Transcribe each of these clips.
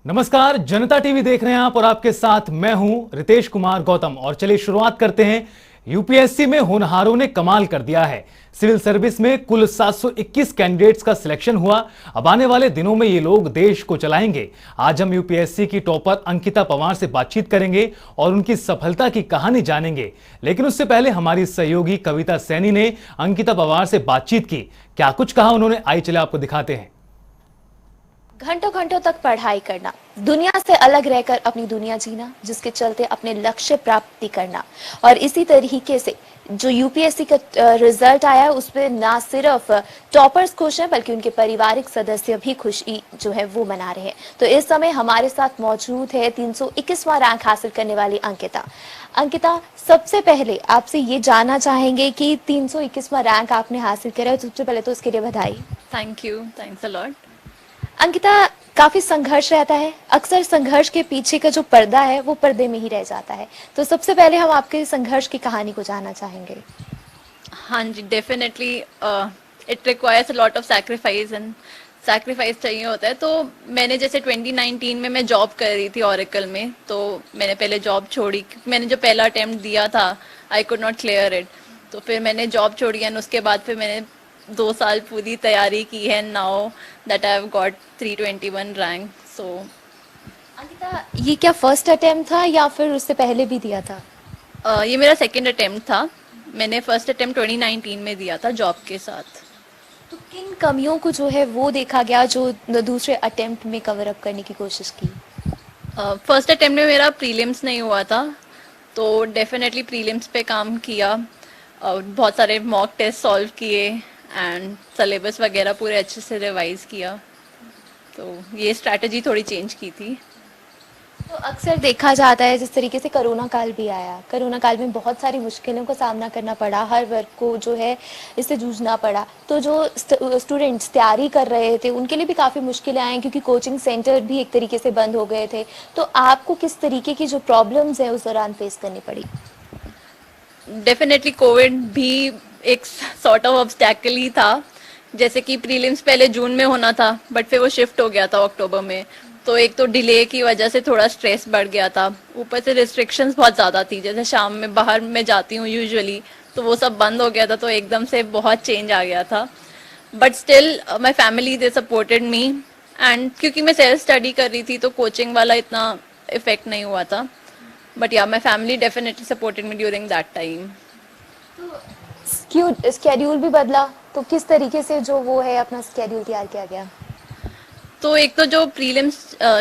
नमस्कार, जनता टीवी देख रहे हैं आप और आपके साथ मैं हूं रितेश कुमार गौतम। और चलिए शुरुआत करते हैं। यूपीएससी में होनहारों ने कमाल कर दिया है। सिविल सर्विस में कुल 721 कैंडिडेट्स का सिलेक्शन हुआ। अब आने वाले दिनों में ये लोग देश को चलाएंगे। आज हम यूपीएससी की टॉपर अंकिता पवार से बातचीत करेंगे और उनकी सफलता की कहानी जानेंगे। लेकिन उससे पहले हमारी सहयोगी कविता सैनी ने अंकिता पवार से बातचीत की। क्या कुछ कहा उन्होंने, आइए चले आपको दिखाते हैं। घंटों घंटों तक पढ़ाई करना, दुनिया से अलग रहकर अपनी दुनिया जीना, जिसके चलते अपने लक्ष्य प्राप्ति करना। और इसी तरीके से जो यूपीएससी का रिजल्ट आया है उसमें ना सिर्फ टॉपर्स खुश हैं बल्कि उनके पारिवारिक सदस्य भी खुशी जो है वो मना रहे हैं। तो इस समय हमारे साथ मौजूद है 321वां रैंक हासिल करने वाली अंकिता। अंकिता, सबसे पहले आपसे ये जानना चाहेंगे कि 321वां रैंक आपने हासिल करा है, सबसे पहले तो उसके लिए बधाई। Thank you, thanks a lot. Ankita, काफी संघर्ष रहता है, अक्सर संघर्ष के पीछे का जो पर्दा है वो पर्दे में ही रह जाता है। तो सबसे पहले हम आपके संघर्ष की कहानी को जानना चाहेंगे। हाँ जी, definitely it requires a lot of sacrifice and sacrifice चाहिए होता है। तो मैंने जैसे 2019 में मैं जॉब कर रही थी ओरेकल में, तो मैंने पहले जॉब छोड़ी। मैंने जो पहला अटेम्प्ट दिया था I could not clear it, तो फिर मैंने जॉब छोड़ी एंड उसके बाद फिर मैंने 2 साल पूरी तैयारी की है। Now that I have got 321 rank. So Ankita, ये क्या फर्स्ट अटेम्प्ट था या फिर उससे पहले भी दिया था? ये मेरा सेकंड अटेम्प्ट था। मैंने फर्स्ट अटेम्प्ट 2019 में दिया था जॉब के साथ। तो किन कमियों को जो है वो देखा गया जो दूसरे अटेम्प्ट में कवर अप करने की कोशिश की? फर्स्ट अटेम्प्ट में मेरा प्रीलिम्स नहीं हुआ था, तो डेफिनेटली प्रीलिम्स पे काम किया। बहुत सारे मॉक टेस्ट सॉल्व किए एंड सिलेबस वगैरह पूरे अच्छे से रिवाइज किया। तो ये स्ट्रैटेजी थोड़ी चेंज की थी। तो अक्सर देखा जाता है जिस तरीके से कोरोना काल भी आया, कोरोना काल में बहुत सारी मुश्किलों का सामना करना पड़ा, हर वर्ग को जो है इससे जूझना पड़ा। तो जो स्टूडेंट्स तैयारी कर रहे थे उनके लिए भी काफ़ी मुश्किलें आई क्योंकि कोचिंग सेंटर भी एक तरीके से बंद हो गए थे। तो आपको किस तरीके की जो प्रॉब्लम्स हैं उस दौरान फेस करनी पड़ी? डेफिनेटली कोविड भी एक सॉर्ट ऑफ ऑब्स्टैकल ही था। जैसे कि प्रीलिम्स पहले जून में होना था बट फिर वो शिफ्ट हो गया था अक्टूबर में, तो एक तो डिले की वजह से थोड़ा स्ट्रेस बढ़ गया था। ऊपर से रिस्ट्रिक्शंस बहुत ज़्यादा थी। जैसे शाम में बाहर मैं जाती हूँ यूजुअली, तो वो सब बंद हो गया था, तो एकदम से बहुत चेंज आ गया था। But still my family they supported me and क्योंकि मैं सेल्फ स्टडी कर रही थी तो कोचिंग वाला इतना इफेक्ट नहीं हुआ था। बट या my family definitely supported me during that time. Schedule भी बदला, तो किस तरीके से जो वो है अपना स्केड्यूल तैयार किया गया? तो एक तो जो प्रीलिम्स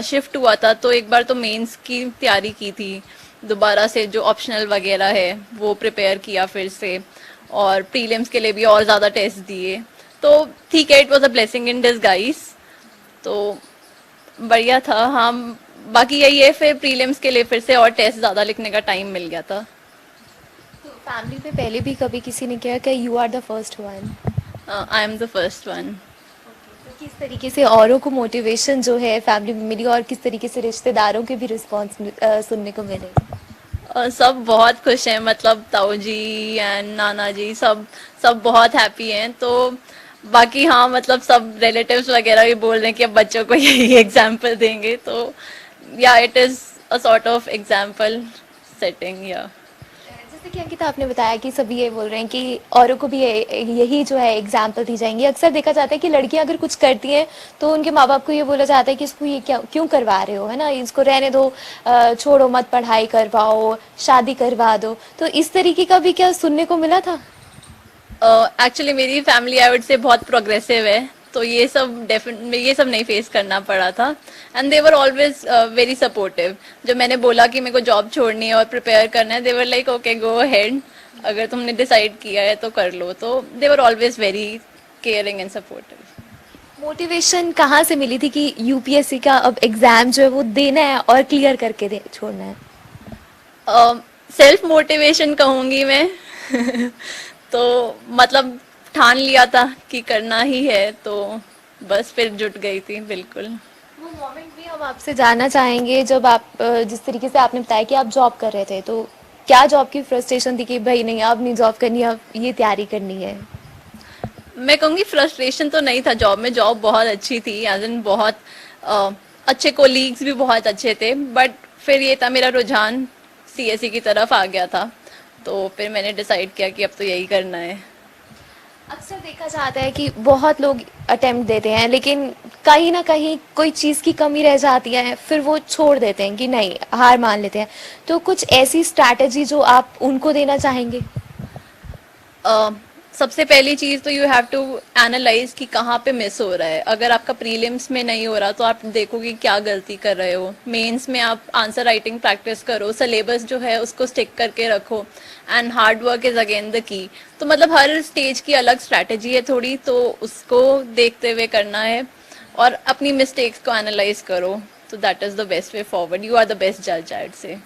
शिफ्ट हुआ था, तो एक बार तो मेंस की तैयारी की थी दोबारा से, जो ऑप्शनल वगैरह है वो प्रिपेयर किया फिर से, और प्रीलिम्स के लिए भी और ज़्यादा टेस्ट दिए। तो ठीक है, it was a blessing in disguise, तो बढ़िया था। हाँ, बाकी यही है, फिर प्रीलिम्स के लिए फिर से और टेस्ट ज़्यादा लिखने का टाइम मिल गया था। तो फैमिली में पहले भी कभी किसी ने कहा कि you are the first one? I am the first one. तो किस तरीके से औरों को मोटिवेशन जो है फैमिली में मिली और किस तरीके से रिश्तेदारों के भी रिस्पांस सुनने को मिले? सब बहुत खुश हैं, मतलब ताऊ जी एंड नाना जी सब सब बहुत हैप्पी हैं। तो बाकी हाँ, मतलब सब रिलेटिव्स वगैरह भी बोल रहे हैं कि अब बच्चों को यही एग्जाम्पल देंगे। तो या it is a sort of example setting. या जैसे कि अंकिता आपने बताया कि सभी ये बोल रहे हैं कि औरों को भी यही जो है एग्जाम्पल दी जाएंगी। अक्सर देखा जाता है कि लड़कियां अगर कुछ करती हैं तो उनके माँ बाप को ये बोला जाता है कि इसको ये क्यों करवा रहे हो, है ना, इसको रहने दो, छोड़ो मत, पढ़ाई करवाओ, शादी करवा दो। तो इस तरीके का भी क्या सुनने को मिला था? एक्चुअली मेरी फैमिली आई वुड से बहुत प्रोग्रेसिव है, तो ये सब नहीं फेस करना पड़ा था। And they were always very supportive. जब मैंने बोला कि मेरे को जॉब छोड़नी है और प्रिपेयर करना है, they were like okay go ahead, अगर तुमने डिसाइड किया है तो कर लो। तो they were always very caring and supportive. Motivation कहाँ से मिली थी कि यूपीएससी का अब एग्जाम जो है वो देना है और क्लियर करके छोड़ना है? सेल्फ मोटिवेशन कहूँगी मैं तो मतलब ठान लिया था कि करना ही है, तो बस फिर जुट गई थी बिल्कुल। वो मोमेंट भी हम आपसे जानना चाहेंगे जब आप जिस तरीके से आपने बताया कि आप जॉब कर रहे थे, तो क्या जॉब की फ्रस्ट्रेशन थी कि भाई नहीं अब नहीं जॉब करनी, अब ये तैयारी करनी है? मैं कहूँगी फ्रस्ट्रेशन तो नहीं था जॉब में। जॉब बहुत अच्छी थी, एज इन बहुत अच्छे कोलीग्स भी बहुत अच्छे थे, बट फिर ये था मेरा रुझान सीएसई की तरफ आ गया था, तो फिर मैंने डिसाइड किया कि अब तो यही करना है। अक्सर देखा जाता है कि बहुत लोग अटेम्प्ट देते हैं, लेकिन कहीं ना कहीं कोई चीज़ की कमी रह जाती है, फिर वो छोड़ देते हैं कि नहीं, हार मान लेते हैं। तो कुछ ऐसी स्ट्रैटेजी जो आप उनको देना चाहेंगे? अ, सबसे पहली चीज तो यू हैव टू एनालाइज कि कहाँ पे मिस हो रहा है। अगर आपका प्रीलिम्स में नहीं हो रहा तो आप देखो कि क्या गलती कर रहे हो। मेंस में आप आंसर राइटिंग प्रैक्टिस करो, सिलेबस जो है उसको स्टिक करके रखो, and hard work is again the key. तो मतलब हर स्टेज की अलग स्ट्रैटेजी है थोड़ी, तो उसको देखते हुए करना है और अपनी मिस्टेक्स को एनालाइज करो। तो that is the best way forward, you are the best जज आई वुड से।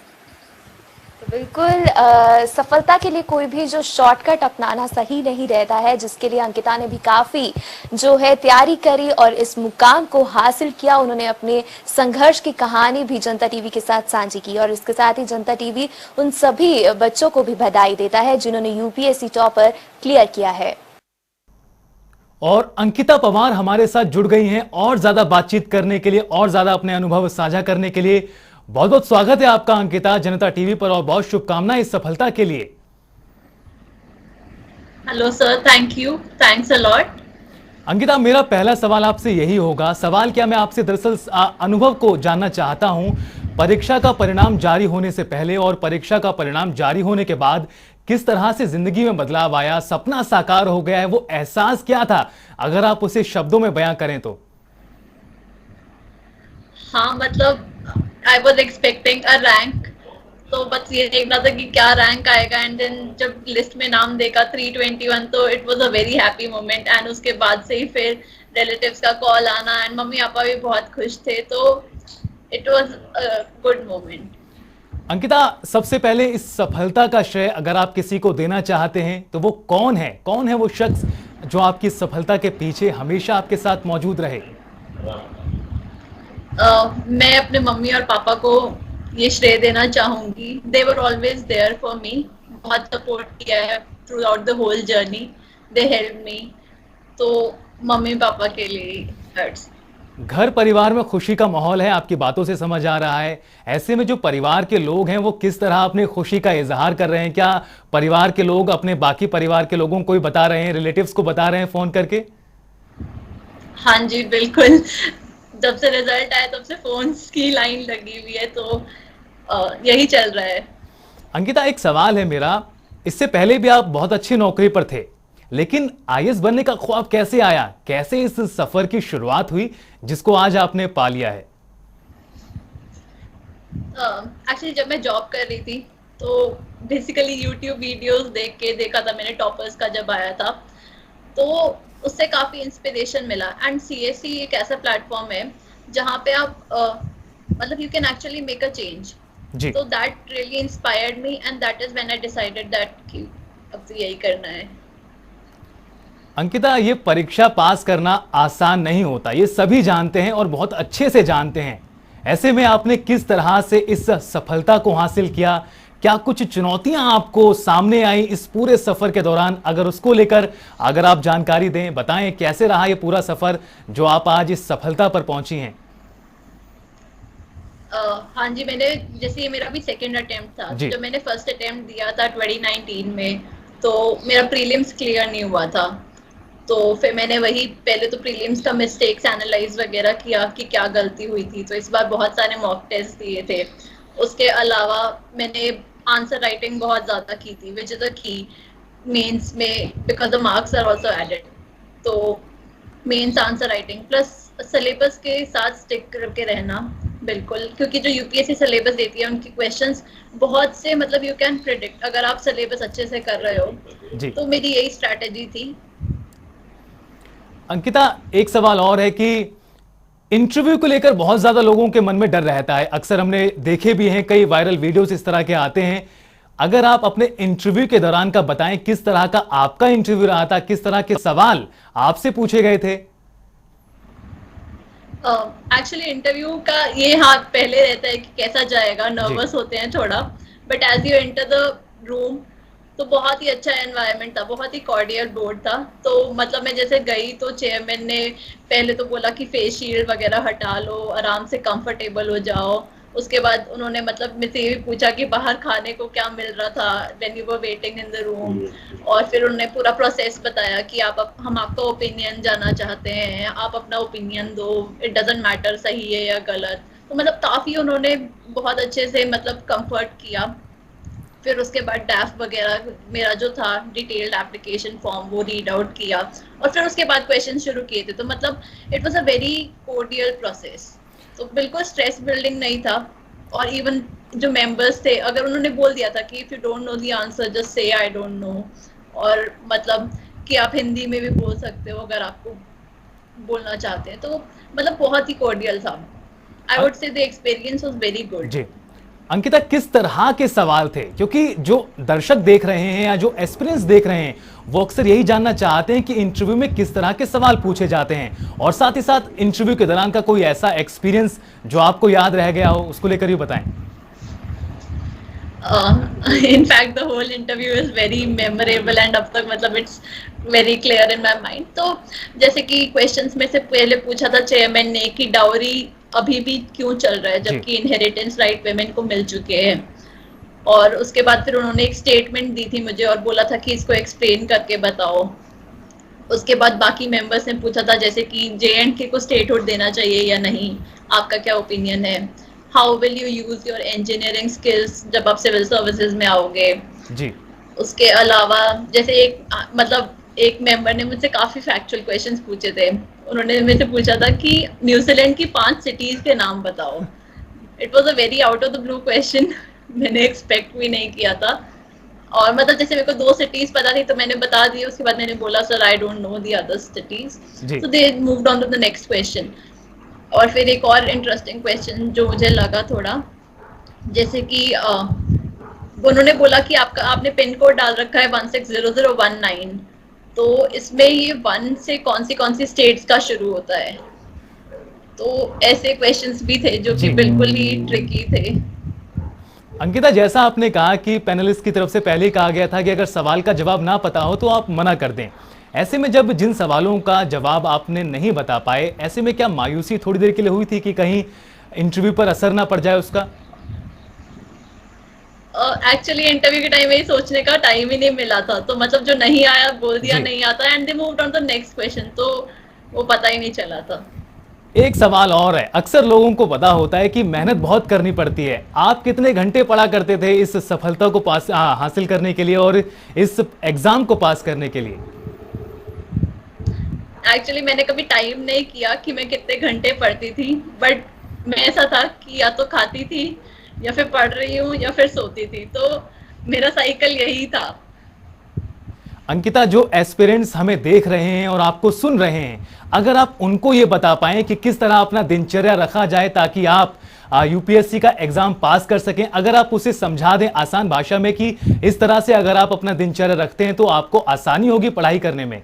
तो बिल्कुल सफलता के लिए कोई भी जो शॉर्टकट अपनाना सही नहीं रहता है, जिसके लिए अंकिता ने भी काफ़ी जो है तैयारी करी और इस मुकाम को हासिल किया। उन्होंने अपने संघर्ष की कहानी भी जनता टीवी के साथ साझी की, और इसके साथ ही जनता टीवी उन सभी बच्चों को भी बधाई देता है जिन्होंने यूपीएससी टॉपर क्लियर किया है। और अंकिता पवार हमारे साथ जुड़ गई हैं और ज्यादा बातचीत करने के लिए और ज्यादा अपने अनुभव साझा करने के लिए। बहुत बहुत स्वागत है आपका अंकिता, जनता टीवी पर, और बहुत शुभकामनाएं इस सफलता के लिए। Hello sir, thank you, thanks a lot. Ankita, मेरा पहला सवाल आपसे यही होगा। सवाल क्या, मैं आपसे दरअसल अनुभव को जानना चाहता हूं। परीक्षा का परिणाम जारी होने से पहले और परीक्षा का परिणाम जारी होने के बाद किस तरह से जिंदगी में बदलाव आया, सपना साकार हो गया है, वो एहसास क्या था, अगर आप उसे शब्दों में बयां करें तो? हाँ, मतलब I was expecting a rank, तो बस ये देखना था कि क्या रैंक आएगा। एंड देन जब लिस्ट में नाम देखा 321, तो it was a very happy moment. And उसके बाद से ही फिर रिलेटिव्स का कॉल आना, एंड मम्मी पापा भी बहुत खुश थे, तो it was a good moment. Ankita, सबसे पहले इस सफलता का श्रेय अगर आप किसी को देना चाहते हैं तो वो कौन है? कौन है वो शख्स जो आपकी सफलता के पीछे हमेशा आपके साथ मौजूद रहे? मैं अपने मम्मी और पापा को ये श्रेय देना चाहूंगी। They were always there for me, बहुत सपोर्ट किया है throughout the whole journey, they help me. तो मम्मी पापा के लिए हर्ट्स। घर परिवार में खुशी का माहौल है, आपकी बातों से समझ आ रहा है। ऐसे में जो परिवार के लोग हैं वो किस तरह अपनी खुशी का इजहार कर रहे हैं? क्या परिवार के लोग अपने बाकी परिवार के लोगों को भी बता रहे हैं, रिलेटिव्स को बता रहे हैं फोन करके? हाँ जी, बिल्कुल। जब से रिजल्ट आया तब से फोन्स की लाइन लगी हुई है, तो यही चल रहा है। अंकिता, एक सवाल है मेरा। इससे पहले भी आप बहुत अच्छी नौकरी पर थे, लेकिन आईएएस बनने का ख्वाब कैसे आया? कैसे इस सफर की शुरुआत हुई जिसको आज आपने पा लिया है? एक्चुअली जब मैं जॉब कर रही थी, तो बेसिकली यूट्यूब वीडियोस देख के देखा था मैंने, टॉपर्स का जब आया था, तो उससे काफी इंस्पिरेशन मिला। एंड सीएसई एक ऐसा प्लेटफॉर्म है जहाँ पे आप मतलब you can actually make a change. जी। तो that really inspired me, and that is when I decided that कि अब तो यही करना है। अंकिता, ये परीक्षा पास करना आसान नहीं होता, ये सभी जानते हैं और बहुत अच्छे से जानते हैं। ऐसे में आपने किस तरह से इस सफलता को हासिल किया? क्या कुछ चुनौतियां आपको सामने आई इस पूरे सफर के दौरान? अगर उसको लेकर अगर आप जानकारी दें, बताएं कैसे रहा ये पूरा सफर जो आप आज इस सफलता पर पहुंची हैं? हाँ जी, मैंने जैसे ये मेरा भी सेकंड अटेम्प्ट था। जी। जब मैंने फर्स्ट अटेम्प्ट दिया था 2019 में, तो मेरा प्रीलिम्स क्लियर नहीं हुआ था। तो फिर मैंने वही पहले तो प्रीलिम्स का मिस्टेक्स एनालाइज वगैरह किया कि क्या गलती हुई थी। तो इस बार बहुत सारे मॉक टेस्ट दिए थे। उसके अलावा मैंने आंसर राइटिंग बहुत ज्यादा की थी, विच इज अ की मेंस में, because the marks are also added. तो mains answer writing plus syllabus के साथ स्टिक करके रहना, बिल्कुल, क्योंकि जो यूपीएससी सिलेबस देती है उनकी क्वेश्चंस बहुत से मतलब यू कैन प्रिडिक्ट अगर आप सिलेबस अच्छे से कर रहे हो। जी। तो मेरी यही स्ट्रैटेजी थी। अंकिता, एक सवाल और है कि इंटरव्यू को लेकर बहुत ज्यादा लोगों के मन में डर रहता है। अक्सर हमने देखे भी हैं, कई वायरल वीडियोस इस तरह के आते हैं। अगर आप अपने इंटरव्यू के दौरान का बताएं, किस तरह का आपका इंटरव्यू रहा था, किस तरह के सवाल आपसे पूछे गए थे? एक्चुअली इंटरव्यू का ये हाँ पहले रहता है कि कैसा जाएगा, नर्वस होते हैं थोड़ा, but as you enter the room तो बहुत ही अच्छा एनवायरनमेंट था, बहुत ही कॉर्डियल बोर्ड था। तो मतलब मैं जैसे गई तो चेयरमैन ने पहले तो बोला कि फेस शील्ड वगैरह हटा लो, आराम से कंफर्टेबल हो जाओ। उसके बाद उन्होंने मतलब मुझसे ये भी पूछा कि बाहर खाने को क्या मिल रहा था when you were waiting in the room. और फिर उन्होंने पूरा प्रोसेस बताया कि हम आपका ओपिनियन जानना चाहते हैं, आप अपना ओपिनियन दो, इट डजंट मैटर सही है या गलत। तो मतलब काफी उन्होंने बहुत अच्छे से मतलब कंफर्ट किया। फिर उसके बाद डैफ वगैरह मेरा जो था डिटेल्ड एप्लीकेशन फॉर्म वो रीड आउट किया, और फिर उसके बाद क्वेश्चन शुरू किए थे। तो मतलब it was a very cordial process, तो बिल्कुल स्ट्रेस बिल्डिंग नहीं था। और इवन जो मेंबर्स थे, अगर उन्होंने बोल दिया था कि if you don't know the answer just say I don't no, और मतलब कि आप हिंदी में भी बोल सकते हो अगर आपको बोलना चाहते हैं। तो मतलब बहुत ही कोर्डियल था। I would say the experience was very good. जी अंकिता, किस तरह के सवाल थे? क्योंकि जो दर्शक देख रहे हैं या जो एस्पिरेंट्स देख रहे हैं वो अक्सर यही जानना चाहते हैं कि इंटरव्यू में किस तरह के सवाल पूछे जाते हैं, और साथ ही साथ इंटरव्यू के दौरान का कोई ऐसा एक्सपीरियंस जो आपको याद रह गया हो, उसको लेकर भी बताएं। In fact the whole interview is very memorable and अब तक मतलब it's very clear in my mind। तो जैसे कि क्वेश्चंस में से पहले पूछा था चेयरमैन ने कि डाउरी अभी भी क्यों चल रहा है जबकि इनहेरिटेंस राइट वेमेन को मिल चुके हैं। और उसके बाद फिर उन्होंने एक स्टेटमेंट दी थी मुझे और बोला था कि इसको एक्सप्लेन करके बताओ। उसके बाद बाकी मेंबर्स ने पूछा था जैसे कि JNK को स्टेटहुड देना चाहिए या नहीं, आपका क्या ओपिनियन है। How will you use your engineering skills जब आप सिविल सर्विसेज में आओगे। जी उसके अलावा जैसे एक मेंबर ने मुझसे काफी फैक्चुअल क्वेश्चंस पूछे थे। उन्होंने मुझसे पूछा था कि न्यूजीलैंड की 5 सिटीज के नाम बताओ। It was a very out of the blue question, मैंने एक्सपेक्ट भी नहीं किया था। और मतलब जैसे मेरे को 2 सिटीज पता थी तो मैंने बता दी, उसके बाद मैंने बोला sir I don't know the other cities. जी so they moved on to the next question. और फिर एक और इंटरेस्टिंग क्वेश्चन जो मुझे लगा थोड़ा, जैसे कि उन्होंने बोला कि आपने पिन कोड डाल रखा है 160019, तो इसमें ये 1 से कौन सी स्टेट्स का शुरू होता है। तो ऐसे क्वेश्चंस भी थे जो कि जी बिल्कुल ही ट्रिकी थे। अंकिता, जैसा आपने कहा कि पैनलिस्ट की तरफ से पहले ही कहा गया था कि अगर सवाल का जवाब ना पता हो तो आप मना कर दें। ऐसे में जब जिन सवालों का जवाब आपने नहीं बता पाए, ऐसे में क्या मायूसी थोड़ी देर के लिए हुई थी कि कहीं इंटरव्यू पर असर ना पड़ जाए उसका? एक्चुअली इंटरव्यू के टाइम में सोचने का टाइम ही नहीं मिला था, तो मतलब जो नहीं आया बोल दिया जी। नहीं आता, and they moved on to next question, तो वो पता ही नहीं चला था। एक सवाल और है, अक्सर लोगों को पता होता है कि मेहनत बहुत करनी पड़ती है। आप कितने घंटे पढ़ा करते थे इस सफलता को हासिल करने के लिए और इस एग्जाम को पास करने के लिए? एक्चुअली मैंने कभी टाइम नहीं किया कि मैं कितने घंटे पढ़ती थी, बट मैं ऐसा था कि या तो खाती थी या फिर पढ़ रही हूँ या फिर सोती थी, तो मेरा साइकिल यही था। अंकिता, जो एस्पिरेंट्स हमें देख रहे हैं और आपको सुन रहे हैं, अगर आप उनको ये बता पाएं कि किस तरह अपना दिनचर्या रखा जाए ताकि आप यूपीएससी का एग्जाम पास कर सकें, अगर आप उसे समझा दें आसान भाषा में कि इस तरह से अगर आप अपना दिनचर्या रखते हैं तो आपको आसानी होगी पढ़ाई करने में।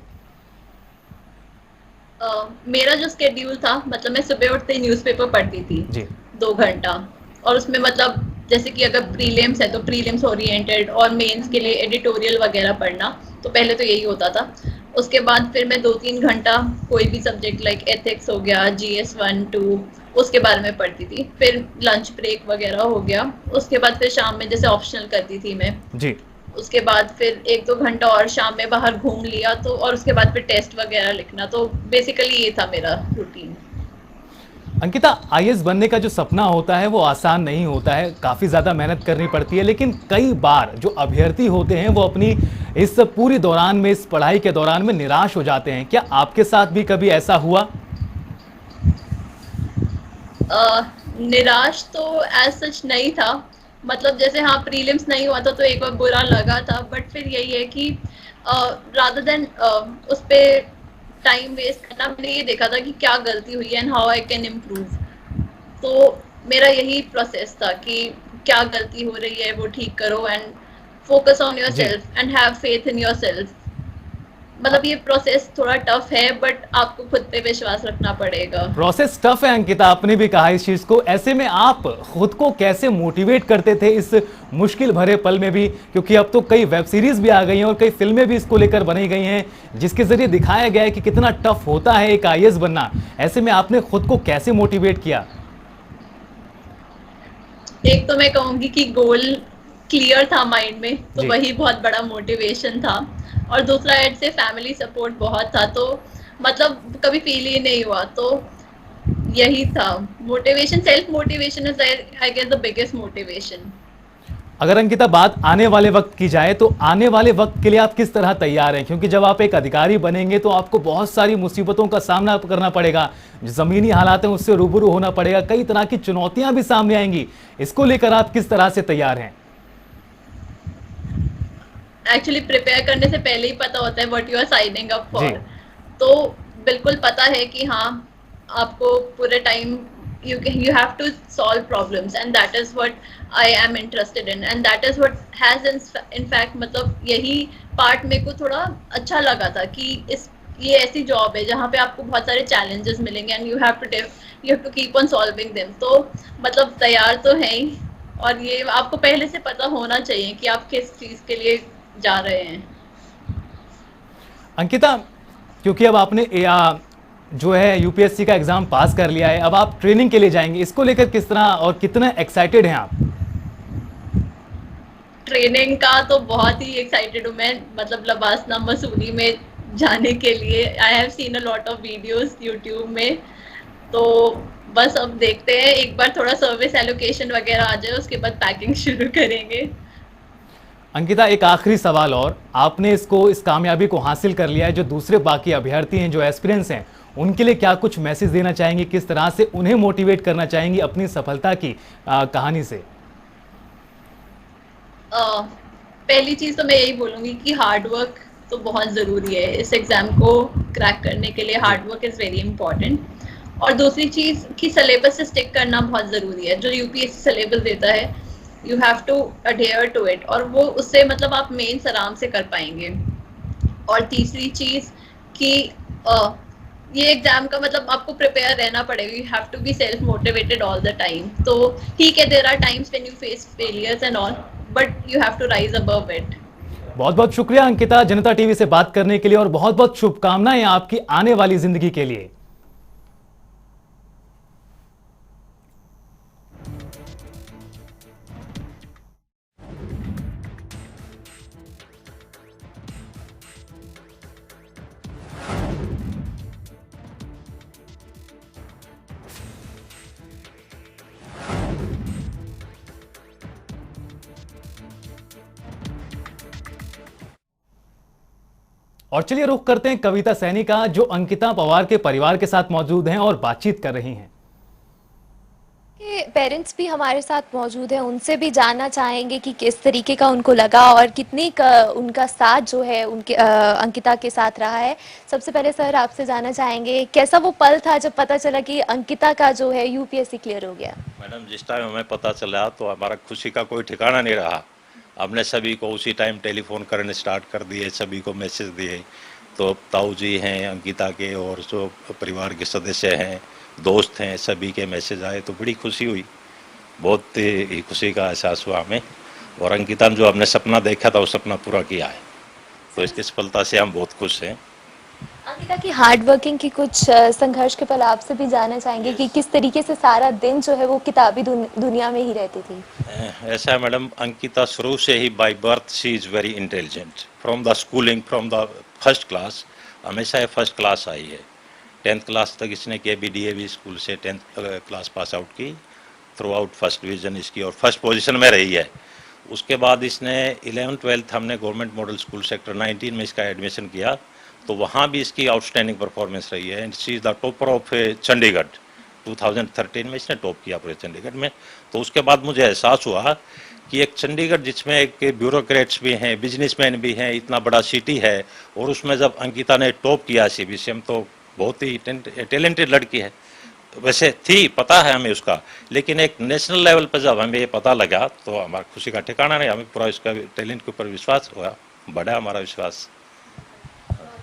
मेरा जो स्केड्यूल था, मतलब मैं सुबह उठते ही न्यूज़पेपर पढ़ती थी जी 2 घंटा, और उसमें मतलब जैसे कि अगर प्रीलिम्स है तो प्रीलिम्स ओरिएंटेड, और मेंस के लिए एडिटोरियल वगैरह पढ़ना, तो पहले तो यही होता था। उसके बाद फिर मैं 2-3 घंटा कोई भी सब्जेक्ट लाइक एथिक्स हो गया, GS 1-2 उसके बारे में पढ़ती थी। फिर लंच ब्रेक वगैरह हो गया। उसके बाद फिर शाम में जैसे ऑप्शनल करती थी मैं, जी उसके बाद फिर 1-2 घंटा और शाम में बाहर घूम लिया, तो और उसके बाद फिर टेस्ट वगैरह लिखना। तो बेसिकली ये था मेरा रूटीन। अंकिता, आईएएस बनने का जो सपना होता है वो आसान नहीं होता है, काफी ज्यादा मेहनत करनी पड़ती है, लेकिन कई बार जो अभ्यर्थी होते हैं वो अपनी इस पूरी दौरान में, इस पढ़ाई के दौरान में निराश हो जाते हैं। क्या आपके साथ भी कभी ऐसा हुआ? निराश तो एज सच नहीं था, मतलब जैसे हाँ प्रीलिम्स नहीं हुआ था तो एक बार बुरा लगा था, बट फिर यही है कि रादर देन उस पे टाइम वेस्ट करना, मैंने ये देखा था कि क्या गलती हुई है and how I can improve. तो मेरा यही प्रोसेस था कि क्या गलती हो रही है वो ठीक करो, एंड फोकस ऑन योर जी self and have faith in your self. मतलब ये प्रोसेस थोड़ा टफ है, बट आपको खुद पे विश्वास रखना पड़ेगा। प्रोसेस टफ है अंकिता, आपने भी कहा इस चीज को। ऐसे में आप खुद को कैसे मोटिवेट करते थे इस मुश्किल भरे पल में भी, क्योंकि अब तो कई वेब सीरीज भी आ गई हैं और कई फिल्में भी इसको लेकर बनाई गई हैं जिसके जरिए दिखाया गया है कि कितना टफ होता है एक आईएएस बनना। ऐसे में आपने खुद को कैसे मोटिवेट किया? एक तो मैं कहूंगी कि गोल क्लियर था माइंड में, तो जी। वही बहुत बड़ा मोटिवेशन था। और दूसरा एड से फैमिली सपोर्ट बहुत था, तो मतलब कभी फील ही नहीं हुआ। तो यही था motivation. Self motivation is I guess the biggest motivation. अगर अंकिता बात आने वाले वक्त की जाए तो आने वाले वक्त के लिए आप किस तरह तैयार हैं? क्योंकि जब आप एक अधिकारी बनेंगे तो आपको बहुत सारी मुसीबतों का सामना करना पड़ेगा, जो जमीनी हालात हैं उससे रूबरू होना पड़ेगा, कई तरह की चुनौतियां भी सामने आएंगी। इसको लेकर आप किस तरह से तैयार हैं? एक्चुअली प्रिपेयर करने से पहले ही पता होता है what you are signing up जी। फॉर। तो बिल्कुल पता है कि हाँ, आपको पूरे time you have to solve problems, and that is what I am interested in, and that is what has in fact, मतलब यही पार्ट मेरे को थोड़ा अच्छा लगा था कि ये ऐसी जॉब है जहाँ पे आपको बहुत सारे चैलेंजेस मिलेंगे and you have to keep on solving them. तो मतलब तैयार तो है ही, और ये आपको पहले से पता होना चाहिए कि आप किस चीज के लिए जा रहे हैं। अंकिता, क्योंकि अब आपने जो है यूपीएससी का एग्जाम पास कर लिया है, अब आप ट्रेनिंग के लिए जाएंगे, इसको लेकर किस तरह और कितना एक्साइटेड हैं आप? ट्रेनिंग का तो बहुत ही एक्साइटेड हूँ मैं, मतलब लबासना मसूरी में जाने के लिए। I have seen a lot of videos YouTube में। तो बस अब देखते हैं, एक बार थोड़ा सर्विस एलोकेशन वगैरह आ जाए, उसके बाद पैकिंग शुरू करेंगे। अंकिता, एक आखिरी सवाल और, आपने इस कामयाबी को हासिल कर लिया है, जो दूसरे बाकी अभ्यर्थी हैं, जो एस्पिरेंट्स हैं, उनके लिए क्या कुछ मैसेज देना चाहेंगी? किस तरह से उन्हें मोटिवेट करना चाहेंगी अपनी सफलता की कहानी से? पहली चीज तो मैं यही बोलूंगी कि हार्ड वर्क तो बहुत जरूरी है इस एग्जाम को क्रैक करने के लिए। Hard work is very important. और दूसरी चीज कि सिलेबस से स्टिक करना बहुत जरूरी है। जो यूपीएससी सिलेबस देता है, you have to adhere to it, और वो उससे मतलब आप मेंस आराम से कर पाएंगे। और तीसरी चीज कि ये एग्जाम का मतलब आपको प्रिपेयर रहना पड़ेगा। You have to be self motivated all the time. तो ठीक है, there are times when you face failures and all, but you have to rise above it. बहुत बहुत शुक्रिया अंकिता, जनता टीवी से बात करने के लिए, और बहुत बहुत शुभकामनाएं आपकी आने वाली जिंदगी के लिए। और चलिए रुख करते हैं कविता सैनी का, जो अंकिता पवार के परिवार के साथ मौजूद हैं और बातचीत कर रही हैं। पेरेंट्स भी हमारे साथ मौजूद हैं, उनसे भी जानना चाहेंगे कि किस तरीके का उनको लगा और कितनी उनका साथ जो है उनके अंकिता के साथ रहा है। सबसे पहले सर आपसे जानना चाहेंगे, कैसा वो पल था जब पता चला कि अंकिता का जो है यूपीएससी क्लियर हो गया? मैडम, जिस टाइम हमें पता चला तो हमारा खुशी का कोई ठिकाना नहीं रहा। हमने सभी को उसी टाइम टेलीफोन करने स्टार्ट कर दिए, सभी को मैसेज दिए। तो ताऊ जी हैं अंकिता के, और जो परिवार के सदस्य हैं, दोस्त हैं, सभी के मैसेज आए तो बड़ी खुशी हुई। बहुत ही खुशी का एहसास हुआ हमें। और अंकिता ने जो हमने सपना देखा था वो सपना पूरा किया है, तो इसकी सफलता से हम बहुत खुश हैं। अंकिता की हार्ड वर्किंग की कुछ संघर्ष के पल आपसे भी जानना चाहेंगे कि किस तरीके से सारा दिन जो है वो किताबी दुनिया में ही रहती थी? ऐसा है मैडम, अंकिता शुरू से ही by birth she is very intelligent. From the schooling, from the first class, हमेशा ये फर्स्ट क्लास आई है। 10th क्लास तक इसने KBDAV स्कूल से 10th क्लास पास आउट की। थ्रू आउट फर्स्ट डिवीज़न इसकी और फर्स्ट पोजीशन में रही है। उसके बाद इसने 11th 12th हमने गवर्नमेंट मॉडल स्कूल सेक्टर 19 में इसका एडमिशन किया, तो वहाँ भी इसकी आउटस्टैंडिंग परफॉर्मेंस रही है। And she is the topper of Chandigarh. 2013 में इसने टॉप किया पूरे चंडीगढ़ में। तो उसके बाद मुझे एहसास हुआ कि एक चंडीगढ़ जिसमें एक ब्यूरोक्रेट्स भी हैं, बिजनेसमैन भी हैं, इतना बड़ा सिटी है, और उसमें जब अंकिता ने टॉप किया CBCM, तो बहुत ही टैलेंटेड लड़की है। वैसे थी, पता है हमें उसका, लेकिन एक नेशनल लेवल पर जब हमें ये पता लगा तो हमारा खुशी का ठिकाना नहीं। हमें पूरा इसका टैलेंट के ऊपर विश्वास हुआ, बढ़ा हमारा विश्वास।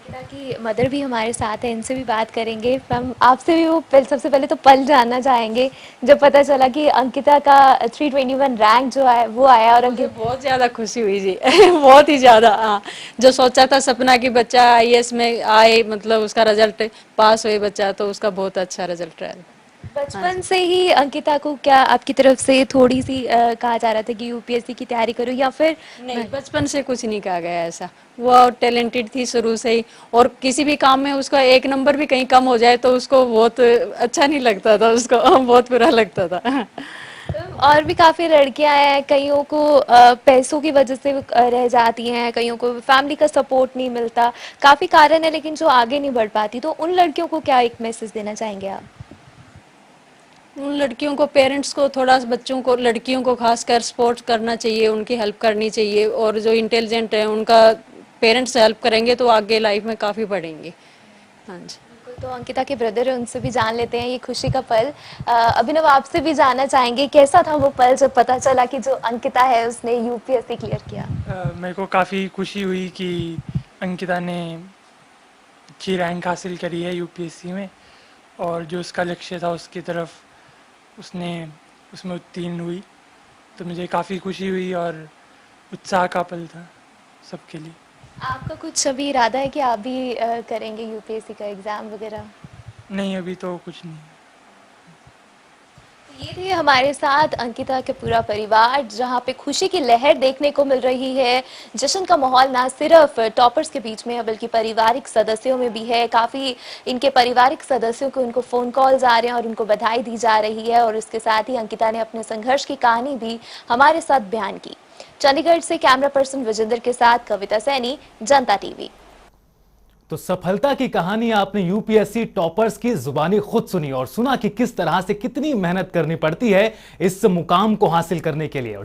अंकिता की मदर भी हमारे साथ है, इनसे भी बात करेंगे। हम आपसे भी वो सबसे पहले तो पल जानना चाहेंगे जब पता चला कि अंकिता का 321 रैंक जो है वो आया, और मुझे बहुत ज्यादा खुशी हुई जी बहुत ही ज्यादा। हाँ, जो सोचा था सपना कि बच्चा आईएएस में आए, मतलब उसका रिजल्ट पास हुए बच्चा, तो उसका बहुत अच्छा रिजल्ट रहा। बचपन से ही अंकिता को क्या आपकी तरफ से थोड़ी सी कहा जा रहा था कि यूपीएससी की तैयारी करो, या फिर नहीं, बचपन से कुछ नहीं कहा गया ऐसा। वो टैलेंटेड थी शुरू से ही, और किसी भी काम में उसका एक नंबर भी कहीं कम हो जाए तो उसको बहुत अच्छा नहीं लगता था, उसको बहुत बुरा लगता था। और भी काफी लड़कियां हैं, कईयों को पैसों की वजह से रह जाती हैं, कईयों को फैमिली का सपोर्ट नहीं मिलता, काफी कारण है, लेकिन जो आगे नहीं बढ़ पाती, तो उन लड़कियों को क्या एक मैसेज देना चाहेंगे आप? उन लड़कियों को, पेरेंट्स को थोड़ा, बच्चों को, लड़कियों को खासकर सपोर्ट करना चाहिए, उनकी हेल्प करनी चाहिए, और जो इंटेलिजेंट है उनका पेरेंट्स हेल्प करेंगे तो आगे लाइफ में काफ़ी बढ़ेंगे। हाँ जी। तो अंकिता के ब्रदर है, उनसे भी जान लेते हैं ये खुशी का पल। अभिनव, आपसे भी जानना चाहेंगे कैसा था वो पल जब पता चला कि जो अंकिता है उसने यूपीएससी क्लियर किया? मेरे को काफ़ी खुशी हुई कि अंकिता ने अच्छी रैंक हासिल करी है यूपीएससी में, और जो उसका लक्ष्य था उसकी तरफ उसमें उत्तीर्ण हुई। तो मुझे काफ़ी खुशी हुई और उत्साह का पल था सबके लिए। आपका कुछ अभी इरादा है कि आप भी करेंगे यूपीएससी का एग्जाम वगैरह? नहीं, अभी तो कुछ नहीं। ये थे हमारे साथ अंकिता के पूरा परिवार, जहां पे खुशी की लहर देखने को मिल रही है। जश्न का माहौल ना सिर्फ टॉपर्स के बीच में है, बल्कि पारिवारिक सदस्यों में भी है। काफी इनके पारिवारिक सदस्यों को उनको फोन कॉल्स आ रहे हैं और उनको बधाई दी जा रही है। और इसके साथ ही अंकिता ने अपने संघर्ष की कहानी भी हमारे साथ बयान की। चंडीगढ़ से कैमरा पर्सन विजेंद्र के साथ कविता सैनी, जनता टीवी। तो सफलता की कहानी आपने यूपीएससी टॉपर्स की जुबानी खुद सुनी, और सुना कि किस तरह से कितनी मेहनत करनी पड़ती है इस मुकाम को हासिल करने के लिए।